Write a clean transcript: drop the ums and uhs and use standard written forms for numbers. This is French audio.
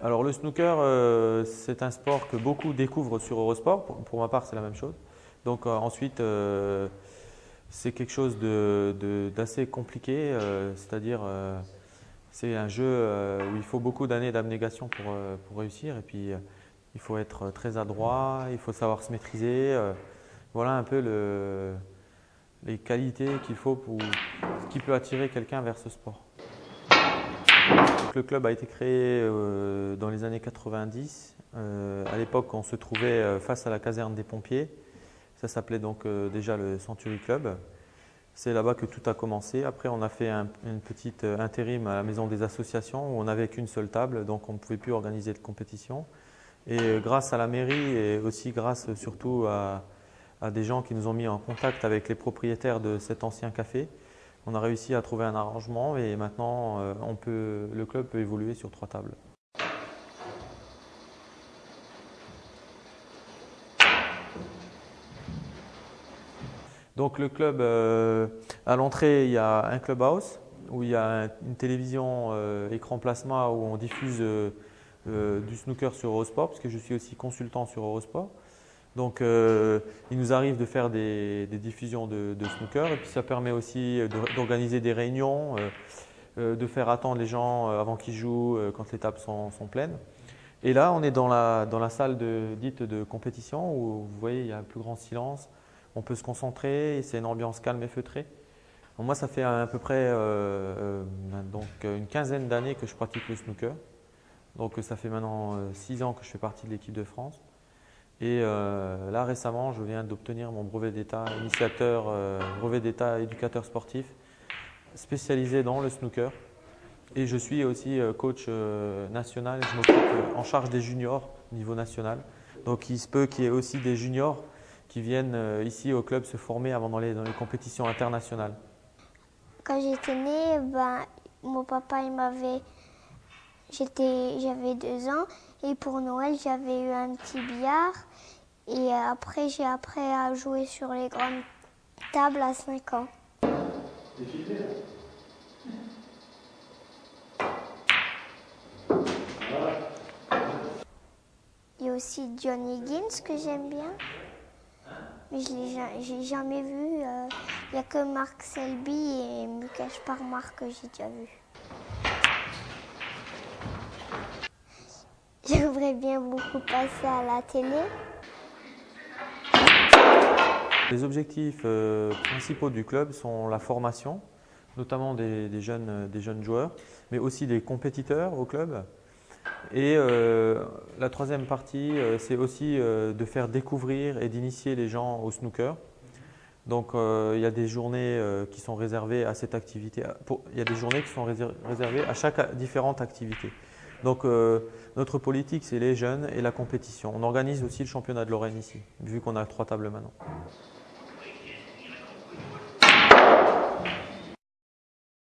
Alors le snooker, c'est un sport que beaucoup découvrent sur Eurosport. Pour ma part, c'est la même chose. Donc ensuite, c'est quelque chose d'assez compliqué, c'est-à-dire c'est un jeu où il faut beaucoup d'années d'abnégation pour réussir. Et puis il faut être très adroit, il faut savoir se maîtriser. Voilà un peu les qualités qu'il faut qui peut attirer quelqu'un vers ce sport. Donc, le club a été créé dans les années 90. À l'époque, on se trouvait face à la caserne des pompiers. Ça s'appelait donc déjà le Century Club. C'est là-bas que tout a commencé. Après, on a fait une petite intérim à la maison des associations où on n'avait qu'une seule table, donc on ne pouvait plus organiser de compétition. Et grâce à la mairie et aussi grâce surtout à des gens qui nous ont mis en contact avec les propriétaires de cet ancien café, on a réussi à trouver un arrangement et maintenant le club peut évoluer sur 3 tables. Donc le club, à l'entrée, il y a un clubhouse où il y a une télévision écran plasma où on diffuse du snooker sur Eurosport, parce que je suis aussi consultant sur Eurosport. Donc il nous arrive de faire des diffusions de snooker et puis ça permet aussi d'organiser des réunions, de faire attendre les gens avant qu'ils jouent quand les tables sont pleines. Et là, on est dans la salle dite de compétition où vous voyez, il y a un plus grand silence. On peut se concentrer, c'est une ambiance calme et feutrée. Donc moi, ça fait à peu près donc une quinzaine d'années que je pratique le snooker. Donc ça fait maintenant 6 ans que je fais partie de l'équipe de France. Et là, récemment, je viens d'obtenir mon brevet d'état brevet d'état éducateur sportif spécialisé dans le snooker. Et je suis aussi coach national. Je m'occupe en charge des juniors au niveau national. Donc il se peut qu'il y ait aussi des juniors qui viennent ici au club se former avant d'aller dans les compétitions internationales. Quand j'étais née, mon papa j'avais 2 ans et pour Noël j'avais eu un petit billard et après j'ai appris à jouer sur les grandes tables à 5 ans. Il y a aussi John Higgins que j'aime bien, mais je l'ai jamais vu. Il n'y a que Mark Selby et Mukesh Parmar que j'ai déjà vu. J'aimerais bien beaucoup passer à la télé. Les objectifs principaux du club sont la formation, notamment des jeunes joueurs, mais aussi des compétiteurs au club. Et la troisième partie, c'est aussi de faire découvrir et d'initier les gens au snooker. Donc il y a des journées qui sont réservées à cette activité. Il y a des journées qui sont réservées à chaque différente activité. Donc notre politique, c'est les jeunes et la compétition. On organise aussi le championnat de Lorraine ici, vu qu'on a 3 tables maintenant.